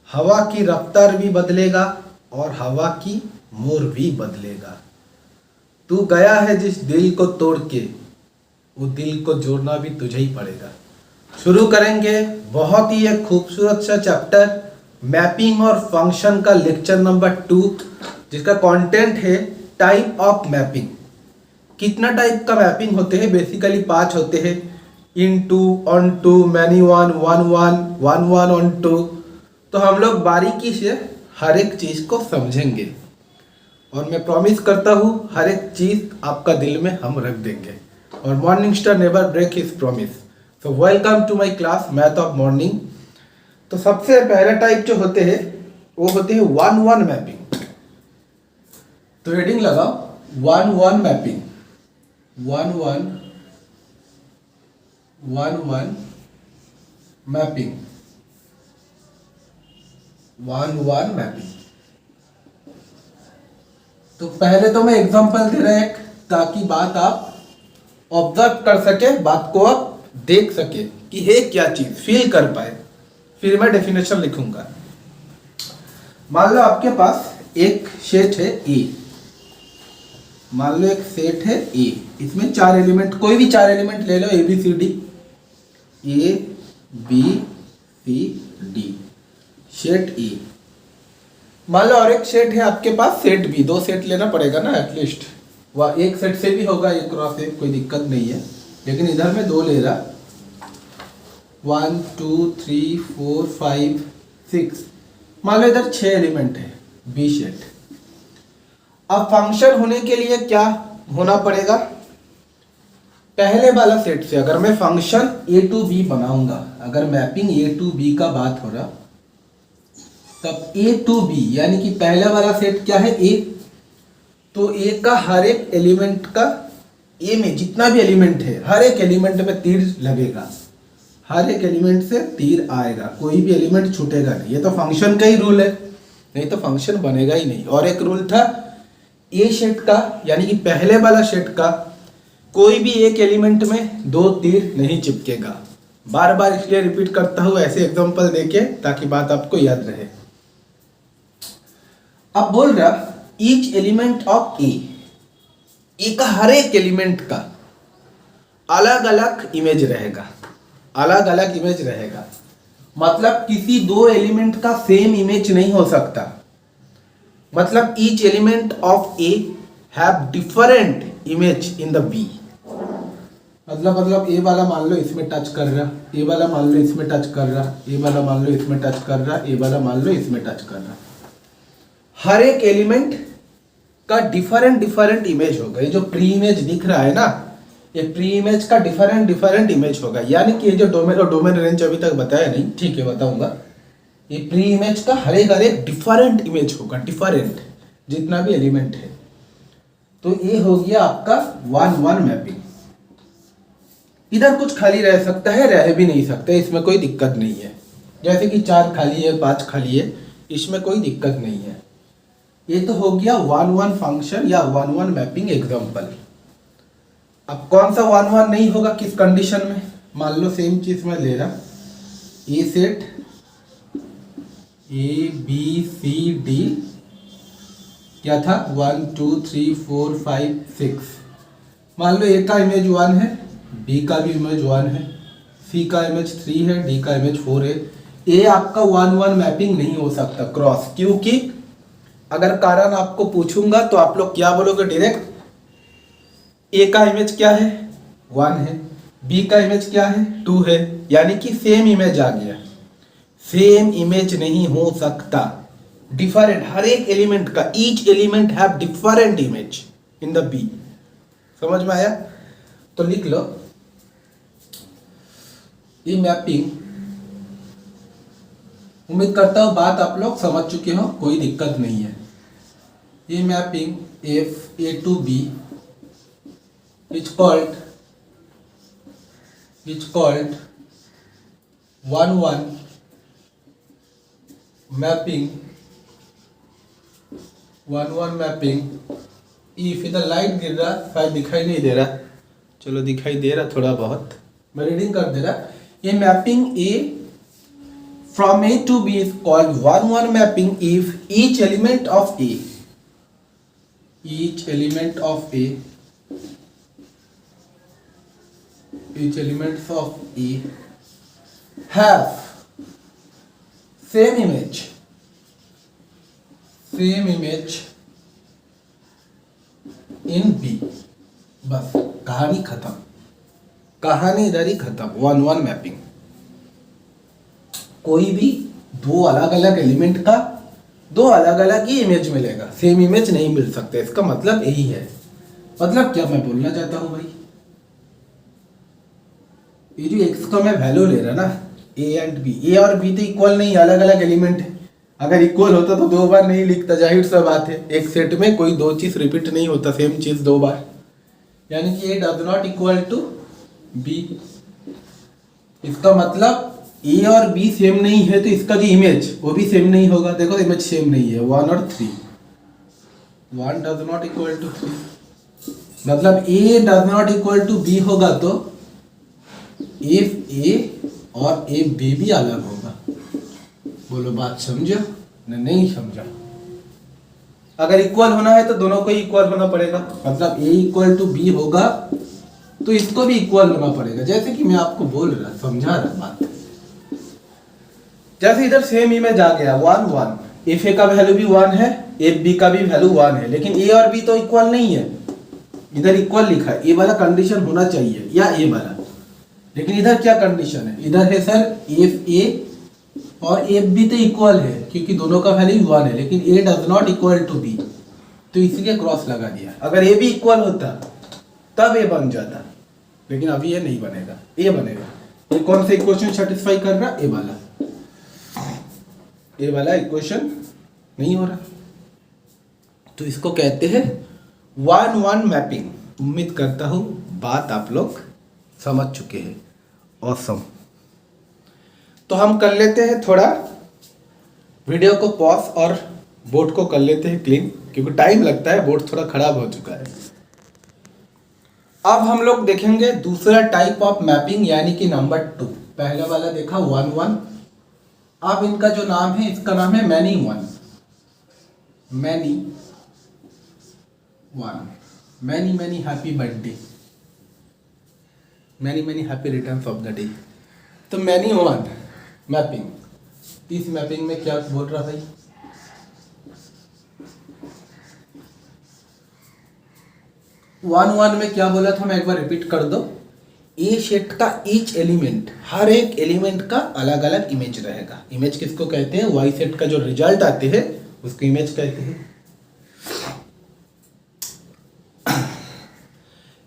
हवा की रफ्तार भी बदलेगा और हवा की मोर भी बदलेगा। तू गया है जिस दिल को तोड़ के, वो दिल को जोड़ना भी तुझे ही पड़ेगा। शुरू करेंगे बहुत ही एक खूबसूरत सा चैप्टर मैपिंग और फंक्शन का लेक्चर नंबर 2, जिसका कंटेंट है टाइप ऑफ मैपिंग। कितना टाइप का मैपिंग होते हैं? बेसिकली 5 होते हैं, into, onto, many one, one one, one one onto. तो हम लोग बारीकी से हर एक चीज़ को समझेंगे और मैं प्रॉमिस करता हूँ हर एक चीज़ आपका दिल में हम रख देंगे। और morning star never break his promise. So welcome to my class math of morning. तो सबसे पहला टाइप जो होते हैं वो होते हैं वन वन मैपिंग। तो हेडिंग लगाओ one one mapping, one one, one one mapping, one one mapping. तो पहले तो मैं एग्जांपल दे रहा एक, ताकि बात आप ऑब्जर्व कर सके, बात को आप देख सके कि है क्या चीज, फील कर पाए। फिर मैं डेफिनेशन लिखूंगा। मान लो आपके पास एक सेट है ए, मान लो एक सेट है ए, इसमें 4 एलिमेंट, कोई भी 4 एलिमेंट ले लो, A B C D, A B C D, set A. मान लो और एक सेट है आपके पास सेट बी, 2 सेट लेना पड़ेगा ना एटलीस्ट। वह एक सेट से भी होगा, एक क्रॉस एक, कोई दिक्कत नहीं है, लेकिन इधर में 2 ले रहा। 1 2 3 4 5 6, मान लो इधर 6 एलिमेंट है बी सेट। अब फंक्शन होने के लिए क्या होना पड़ेगा? पहले वाला सेट से अगर मैं फंक्शन ए टू बी बनाऊंगा, अगर मैपिंग ए टू बी का बात हो रहा, तब ए टू बी यानी कि पहला वाला सेट क्या है ए, तो ए का हर एक एलिमेंट का, ए में जितना भी एलिमेंट है हर एक एलिमेंट में तीर लगेगा, हर एक एलिमेंट से तीर आएगा, कोई भी एलिमेंट छूटेगा नहीं। ये तो फंक्शन का ही रूल है, नहीं तो फंक्शन बनेगा ही नहीं। और एक रूल था ए सेट का, यानी कि पहले वाला सेट का, कोई भी एक एलिमेंट में 2 तीर नहीं चिपकेगा। बार बार इसलिए रिपीट करता हूँ ऐसे एग्जांपल देके, ताकि बात आपको याद रहे। अब बोल रहा ईच एलिमेंट ऑफ ए का हर एक एलिमेंट का अलग अलग इमेज रहेगा, अलग अलग इमेज रहेगा। मतलब किसी 2 एलिमेंट का सेम इमेज नहीं हो सकता। मतलब each element of A have different image in the B. मतलब ए वाला मान लो इसमें टच कर रहा, ए वाला मान लो इसमें टच कर रहा, ए वाला मान लो इसमें टच कर रहा, ए वाला मान लो इसमें टच कर रहा। हर एक एलिमेंट का डिफरेंट डिफरेंट इमेज होगा। ये जो प्री इमेज दिख रहा है ना, ये प्री इमेज का डिफरेंट डिफरेंट इमेज होगा। यानी कि ये जो डोमेन और डोमेन रेंज अभी तक बताया नहीं, ठीक है बताऊंगा। ये प्री इमेज का हर एक डिफरेंट इमेज होगा, डिफरेंट जितना भी एलिमेंट है। तो ये हो गया आपका वन वन मैपिंग। इधर कुछ खाली रह सकता है, रह भी नहीं सकता, इसमें कोई दिक्कत नहीं है। जैसे कि 4 खाली है, 5 खाली है, इसमें कोई दिक्कत नहीं है। ये तो हो गया वन वन फंक्शन या वन वन मैपिंग एग्जांपल। अब कौन सा वन वन नहीं होगा, किस कंडीशन में? मान लो सेम चीज में ले रहा, A set A B C D क्या था, 1 2 3 4 5 6। मान लो ए का इमेज 1 है, बी का भी इमेज 1 है, सी का इमेज 3 है, डी का इमेज 4 है। ए आपका वन वन मैपिंग नहीं हो सकता क्रॉस, क्योंकि अगर कारण आपको पूछूंगा तो आप लोग क्या बोलोगे डायरेक्ट? ए का इमेज क्या है, 1 है, बी का इमेज क्या है, 2 है, यानी कि सेम इमेज आ गया। सेम इमेज नहीं हो सकता, डिफरेंट, हर एक एलिमेंट का, each element have different image in the B. समझ में आया? तो लिख लो ये मैपिंग। उम्मीद करता हूँ बात आप लोग समझ चुके हो, कोई दिक्कत नहीं है। ये mapping f A to B is called one one mapping, one one mapping. If इधर लाइट गिर रहा, शायद दिखाई नहीं दे रहा, चलो दिखाई दे रहा थोड़ा बहुत, मैं रीडिंग कर दे रहा। ये mapping A from A to B is called 1-1 mapping if each element of A each elements of A have same image in B. बस कहानी खत्म, कहानी इधर ही खत्म। 1-1 मैपिंग, कोई भी दो अलग अलग एलिमेंट का दो अलग अलग ही इमेज मिलेगा, सेम इमेज नहीं मिल सकते। इसका मतलब यही है। मतलब क्या मैं बोलना चाहता हूं भाई, ये जो एक्स का मैं वैल्यू ले रहा ना, ए एंड बी, ए और बी तो इक्वल नहीं, अलग अलग एलिमेंट है। अगर इक्वल होता तो दो बार नहीं लिखता, जाहिर सा बात है। एक सेट में कोई दो चीज रिपीट नहीं होता, सेम चीज दो बार। यानी कि A does not equal to B. इसका मतलब ए और बी सेम नहीं है तो इसका जो इमेज वो भी सेम नहीं होगा। देखो इमेज सेम नहीं है, 1 और 3, 1 डज नॉट इक्वल टू 3। मतलब A does not equal to B होगा तो इफ ए और ए बी भी अलग होगा। बोलो बात समझो न नहीं समझा? अगर इक्वल होना है तो दोनों को इक्वल होना पड़ेगा। मतलब ए इक्वल टू बी होगा तो इसको भी इक्वल होना पड़ेगा। जैसे कि मैं आपको बोल रहा, समझा रहा बात। जैसे इधर सेम इमेज आ गया 1-1, इफ ए का वैल्यू भी 1 है, एफ बी का भी वैल्यू 1 है, लेकिन ए और बी तो इक्वल नहीं है। इधर इक्वल लिखा है, ए वाला कंडीशन होना चाहिए या ए वाला, लेकिन इधर क्या कंडीशन है? इधर है सर एफ ए और एफ बी तो इक्वल है क्योंकि दोनों का वैल्यू 1 है, लेकिन A does not equal to B, तो इसीलिए क्रॉस लगा दिया। अगर ए भी इक्वल होता तब ए बन जाता, लेकिन अभी ये नहीं बनेगा, ए बनेगा। ये कौन सा इक्वेशन सेटिस्फाई कर रहा? ए वाला। ए वाला इक्वेशन नहीं हो रहा, तो इसको कहते हैं 1-1 मैपिंग। उम्मीद करता हूं बात आप लोग समझ चुके हैं। ऑसम। तो हम कर लेते हैं थोड़ा वीडियो को पॉज और बोर्ड को कर लेते हैं क्लीन, क्योंकि टाइम लगता है, बोर्ड थोड़ा खराब हो चुका है। अब हम लोग देखेंगे दूसरा टाइप ऑफ मैपिंग, यानी कि नंबर 2। पहला वाला देखा 1-1। अब इनका जो नाम है, इसका नाम है many one. Many happy birthday, many happy returns of the day. तो मैनी वन मैपिंग। इस मैपिंग में क्या बोल रहा भाई? वन में क्या बोला था, मैं एक बार रिपीट कर दो। ए सेट का ईच एलिमेंट, हर एक एलिमेंट का अलग अलग इमेज रहेगा। इमेज किसको कहते हैं? वाई सेट का जो रिजल्ट आते हैं उसको इमेज कहते हैं।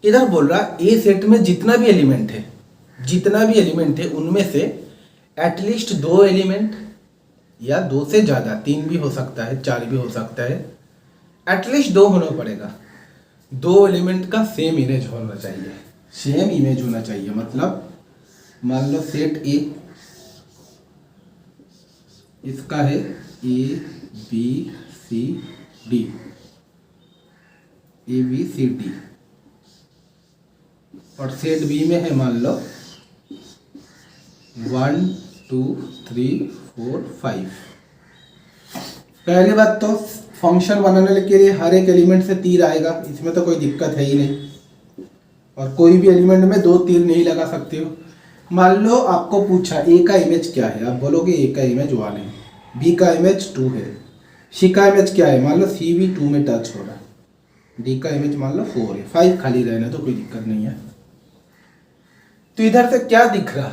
इधर बोल रहा ए सेट में जितना भी एलिमेंट है उनमें से एटलीस्ट 2 एलिमेंट या 2 से ज़्यादा, 3 भी हो सकता है, 4 भी हो सकता है, एटलीस्ट 2 होना पड़ेगा। 2 एलिमेंट का सेम इमेज होना चाहिए, सेम इमेज होना चाहिए। मतलब मान लो सेट ए, इसका है A B C D, A B C D, और सेट बी में है मान लो 1 2 3 4 5। पहली बात तो फंक्शन बनाने के लिए हर एक एलिमेंट से तीर आएगा, इसमें तो कोई दिक्कत है ही नहीं। और कोई भी एलिमेंट में 2 तीर नहीं लगा सकते हो। मान लो आपको पूछा ए का इमेज क्या है, आप बोलोगे ए का इमेज 1 है, बी का इमेज 2 है, सी का इमेज क्या है, मान लो सी भी 2 में टच हो रहा, डी का इमेज मान लो 4 है, 5 खाली रहना तो कोई दिक्कत नहीं है। तो इधर से क्या दिख रहा,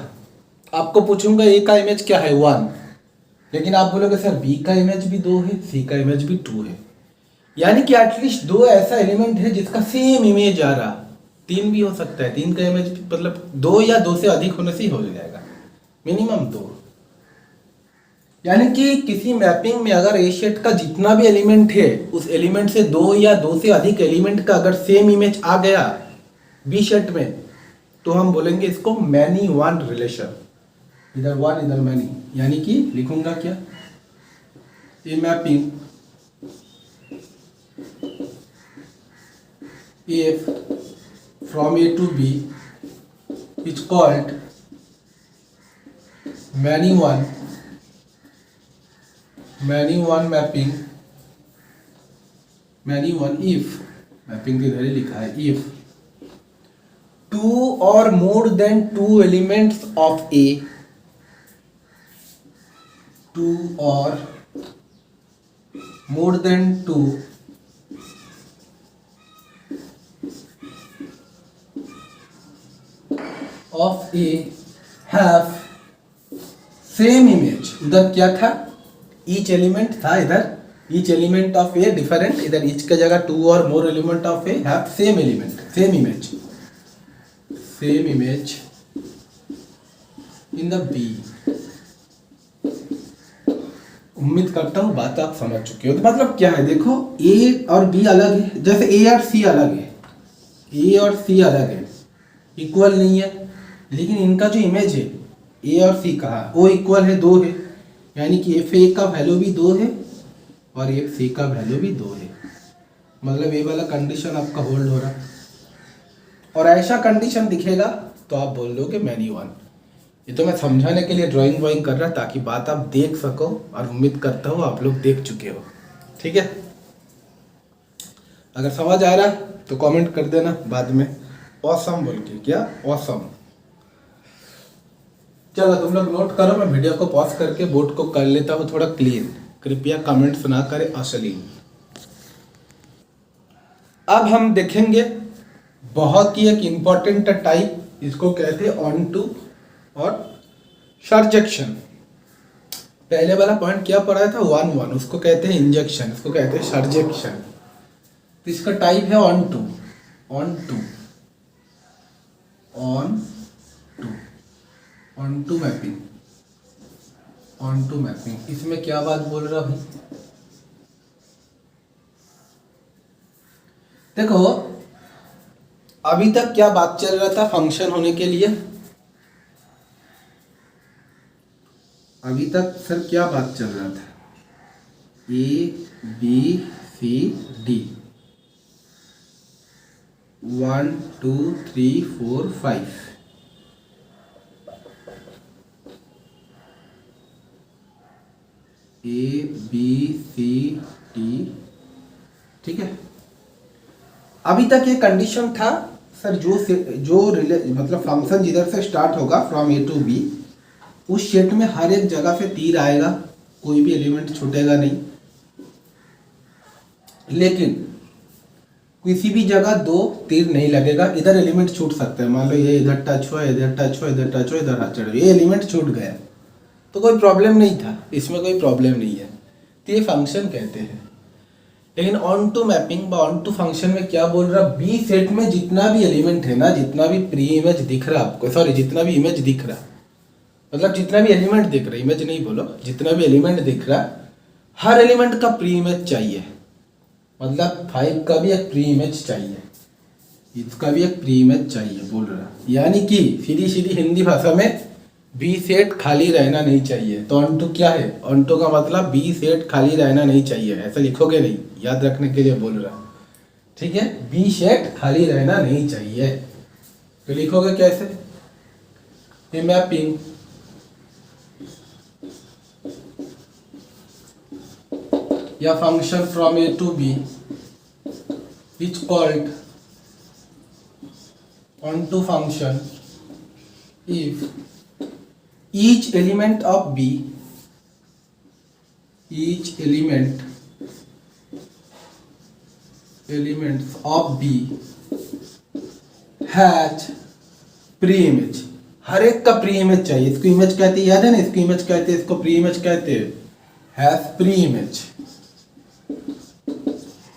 आपको पूछूंगा ए का इमेज क्या है 1, लेकिन आप बोलोगे सर बी का इमेज भी 2 है, सी का इमेज भी 2 है, यानी कि एटलीस्ट 2 ऐसा एलिमेंट है जिसका सेम इमेज आ रहा। 3 भी हो सकता है, 3 का इमेज मतलब 2 या 2 से अधिक होने से ही हो जाएगा, मिनिमम 2। यानी कि किसी मैपिंग में अगर ए सेट का जितना भी एलिमेंट है उस एलिमेंट से 2 या 2 से अधिक एलिमेंट का अगर सेम इमेज आ गया बी सेट में, तो हम बोलेंगे इसको मैनी वन रिलेशन। इधर 1 इधर मैनी, यानी कि लिखूंगा क्या, a mapping if from A to B is called many one many one mapping, many one if, mapping इधर ही लिखा है, इफ टू और more than two elements of A, two और more than two of A have same image। उधर क्या था, each element था, इधर each element of A different, इधर each का जगह two और more element of A have same element, same image, same image in the B। उम्मीद करता हूँ बात आप समझ चुके हो। तो मतलब क्या है, देखो ए और बी अलग है, जैसे ए और सी अलग है, ए और सी अलग है, इक्वल नहीं है, लेकिन इनका जो इमेज है ए और सी का वो इक्वल है, दो है, यानी कि एफ ए का वैल्यू भी दो है और एफ सी का वैल्यू भी दो है। मतलब ये वाला कंडीशन आपका होल्ड हो रहा है, और ऐसा कंडीशन दिखेगा तो आप बोल दो कि मैनी वन। ये तो मैं समझाने के लिए ड्राइंग वाइंग कर रहा ताकि बात आप देख सको, और उम्मीद करता हूँ आप लोग देख चुके हो। ठीक है, अगर समझ आ रहा तो कमेंट कर देना बाद में ऑसम बोल के, क्या ऑसम। चलो तुम लोग नोट करो, मैं वीडियो को पॉज करके बोर्ड को कर लेता हूँ थोड़ा क्लीन, कृपया कमेंट्स ना करें अश्लील। अब हम देखेंगे बहुत ही एक इंपॉर्टेंट टाइप, इसको कहते हैं ऑन टू और सर्जेक्शन। पहले वाला पॉइंट क्या पढ़ा था, वन वन, उसको कहते हैं इंजेक्शन, इसको कहते हैं सर्जेक्शन। तो इसका टाइप है onto, onto, onto, onto mapping, onto mapping. इसमें क्या बात बोल रहा भाई, देखो अभी तक क्या बात चल रहा था फंक्शन होने के लिए, अभी तक सर क्या बात चल रहा था, A B C D, 1 2 3 4 5, A B C D. ठीक है, अभी तक ये कंडीशन था सर, जो मतलब फंक्शन जिधर से स्टार्ट होगा फ्रॉम ए टू बी, उस सेट में हर एक जगह से तीर आएगा, कोई भी एलिमेंट छूटेगा नहीं। लेकिन किसी भी जगह दो तीर नहीं लगेगा, इधर एलिमेंट छूट सकता है, मान लो ये इधर टच हुआ, इधर टच हुआ, इधर टच हुआ, इधर हाथ चढ़ गया, ये एलिमेंट छूट गया तो कोई प्रॉब्लम नहीं था, इसमें कोई प्रॉब्लम नहीं है, तो ये फंक्शन कहते हैं। लेकिन onto mapping onto function में क्या बोल रहा, बी सेट में जितना भी एलिमेंट है ना, जितना भी प्री इमेज दिख रहा आपको, सॉरी जितना भी इमेज दिख रहा, मतलब जितना भी एलिमेंट दिख रहा, इमेज नहीं बोलो, जितना भी एलिमेंट दिख रहा, हर एलिमेंट का प्री इमेज चाहिए, मतलब 5 का भी एक प्री इमेज चाहिए, इसका भी एक प्री इमेज चाहिए बोल रहा, यानी कि सीधी सीधी हिंदी भाषा में बी सेट खाली रहना नहीं चाहिए। तो ऑन टू क्या है, ऑन टू का मतलब बी सेट खाली रहना नहीं चाहिए, ऐसा लिखोगे नहीं, याद रखने के लिए बोल रहा। ठीक है, बी सेट खाली रहना नहीं चाहिए, तो लिखोगे कैसे, ये मैपिंग या function from A to B is called onto function if each element of B, each elements of B has pre-image, हर एक का प्री इमेज चाहिए, इसको इमेज कहते हैं, याद है ना, इसको इमेज कहते हैं, इसको प्री इमेज कहते हैं, has pre image,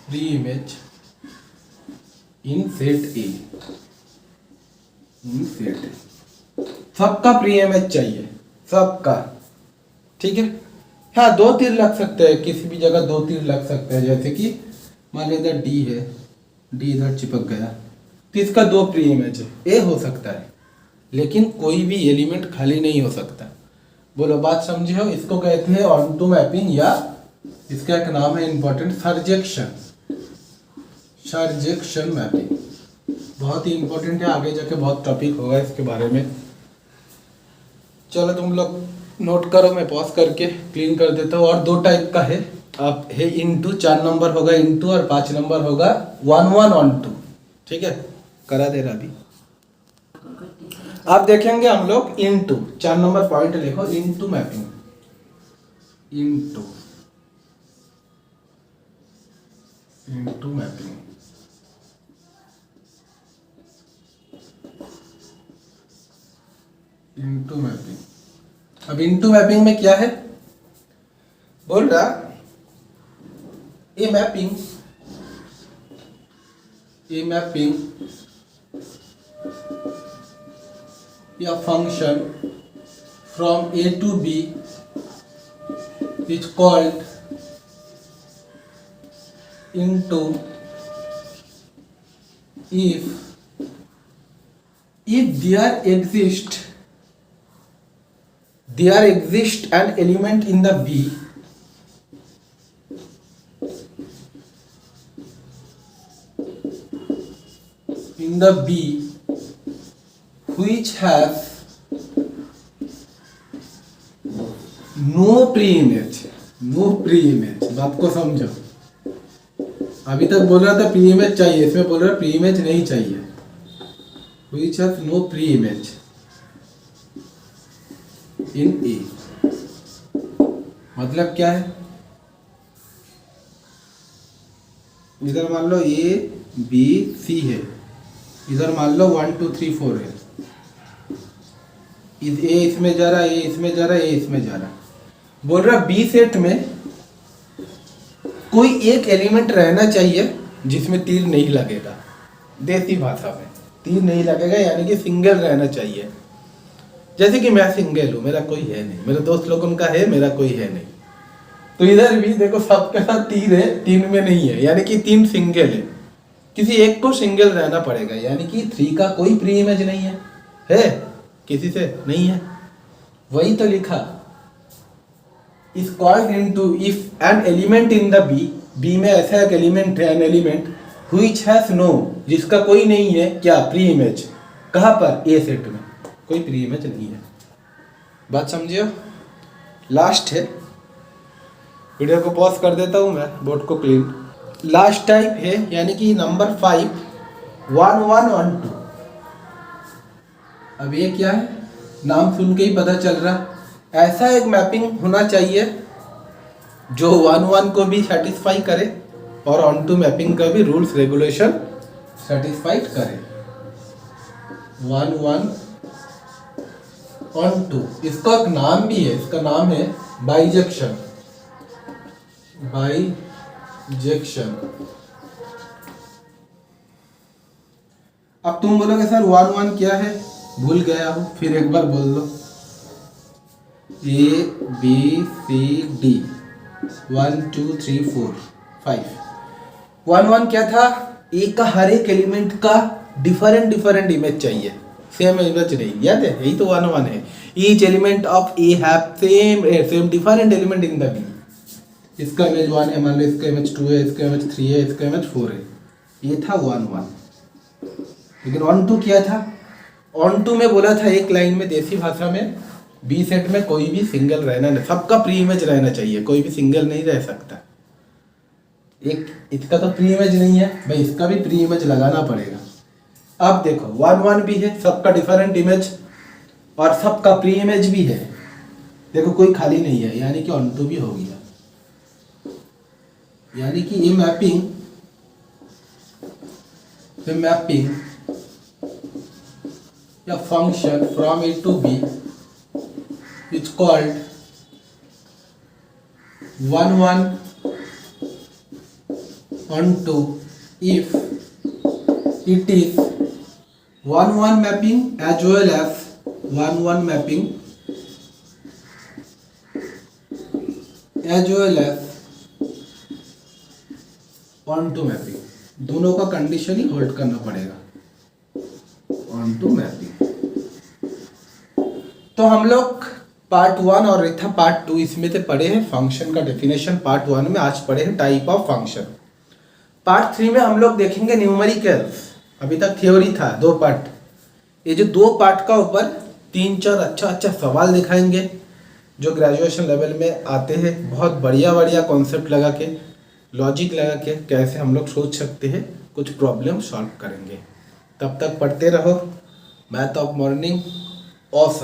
pre image in set A, in set ए, सबका प्री इमेज चाहिए, सबका। ठीक है, हाँ दो तीर लग सकते हैं, किसी भी जगह दो तीर लग सकते हैं, जैसे कि मान लो इधर डी है, डी इधर चिपक गया तो इसका दो प्री इमेज है, ए हो सकता है, लेकिन कोई भी एलिमेंट खाली नहीं हो सकता। बोलो बात समझे हो, इसको कहते हैं ऑन टू मैपिंग, या इसका एक नाम है इंपॉर्टेंट, सर्जेक्शन, सर्जेक्शन मैपिंग, बहुत ही इंपॉर्टेंट है, आगे जाके बहुत टॉपिक होगा इसके बारे में। चलो तुम लोग नोट करो, मैं पॉज करके क्लीन कर देता हूँ। और दो टाइप का है, आप है इनटू 4 नंबर होगा इनटू, और 5 नंबर होगा 1 1 1 2। ठीक है, करा दे रहा अभी। आप देखेंगे हम लोग इनटू 4 नंबर पॉइंट लिखो, into mapping, into mapping. Into mapping. अब इनटू मैपिंग में क्या है, बोल रहा ए मैपिंग या function from A to B is called into if there exists an element in the B which has no pre-image। बात को समझो, अभी तक बोल रहा था प्री इमेज चाहिए, इसमें बोल रहा प्री इमेज नहीं चाहिए। which has no pre-image in A, मतलब क्या है, इधर मान लो A B C है, इधर मान लो 1 2 3 4 है, A इसमें जा रहा, A इसमें जा रहा, A इसमें जा रहा। बोल रहा बी सेट में कोई एक एलिमेंट रहना चाहिए जिसमें तीर नहीं लगेगा। देसी भाषा में तीर नहीं लगेगा यानी कि सिंगल रहना चाहिए। जैसे कि मैं सिंगल हूँ, मेरा कोई है नहीं, मेरे दोस्त लोगों का है, मेरा कोई है नहीं। तो इधर भी देखो सबके साथ तीर है, 3 में नहीं है, यानी कि 3 सिंगल है। किसी एक को सिंगल रहना पड़ेगा, यानी कि 3 का कोई प्री इमेज नहीं है, किसी से नहीं है। वही तो लिखा, is called into if an element in the B में ऐसा एक एलिमेंट है, an element which has no, जिसका कोई नहीं है क्या, प्री इमेज। कहाँ पर, ए सेट में कोई प्री इमेज नहीं है। बात समझियो, लास्ट है, वीडियो को पॉज कर देता हूँ मैं, बोर्ड को क्लीन। लास्ट टाइप है यानी कि नंबर 5 1 1 1 2। अब ये क्या है, नाम सुन के ही पता चल रहा, ऐसा एक मैपिंग होना चाहिए जो 1 1 को भी सेटिस्फाई करे और ऑन टू मैपिंग का भी रूल्स रेगुलेशन सेटिस्फाइड करे। 1 1 ऑन टू, इसका एक नाम भी है, इसका नाम है बाइजेक्शन। अब तुम बोलोगे सर 1 1 क्या है, भूल गया हूं, फिर एक बार बोल दो, A B C D 1 2 3 4 5। 1 1 क्या था, ए का हर एक एलिमेंट का डिफरेंट इमेज चाहिए, सेम इमेज नहीं, याद है, यही तो 1 1 है। Each element of A have same different element in the B. इसका इमेज 1 है, मान लो इसका इमेज 2 है, इसका इमेज 3 है, इसका इमेज 4 है। ये था 1 1। लेकिन ऑन टू क्या था, ऑन टू में बोला था एक लाइन में देसी भाषा में, बी सेट में कोई भी सिंगल रहना नहीं, सबका प्री इमेज रहना चाहिए, कोई भी सिंगल नहीं रह सकता। एक इसका तो प्री इमेज नहीं है भाई, इसका भी प्री इमेज लगाना पड़ेगा। अब देखो 1 1 भी है, सबका डिफरेंट इमेज और सबका प्री इमेज भी है, देखो कोई खाली नहीं है, यानी कि ऑन टू भी हो गया। यानी कि ये मैपिंग या function from A to B is called 1 1 on 2 if it is 1 1 mapping as well as 1 1 mapping as well as on 2 mapping। दोनों का कंडीशन ही होल्ड करना पड़ेगा, on 2 mapping। तो हम लोग पार्ट 1 और था पार्ट 2 इसमें से पढ़े हैं फंक्शन का डेफिनेशन। पार्ट 1 में आज पढ़े हैं टाइप ऑफ फंक्शन। पार्ट 3 में हम लोग देखेंगे न्यूमेरिकल्स। अभी तक थ्योरी था 2 पार्ट, ये जो 2 पार्ट का ऊपर 3 4 अच्छा सवाल दिखाएंगे, जो ग्रेजुएशन लेवल में आते हैं, बहुत बढ़िया बढ़िया कॉन्सेप्ट लगा के, लॉजिक लगा के कैसे हम लोग सोच सकते हैं, कुछ प्रॉब्लम सॉल्व करेंगे। तब तक पढ़ते रहो। Math of morning awesome.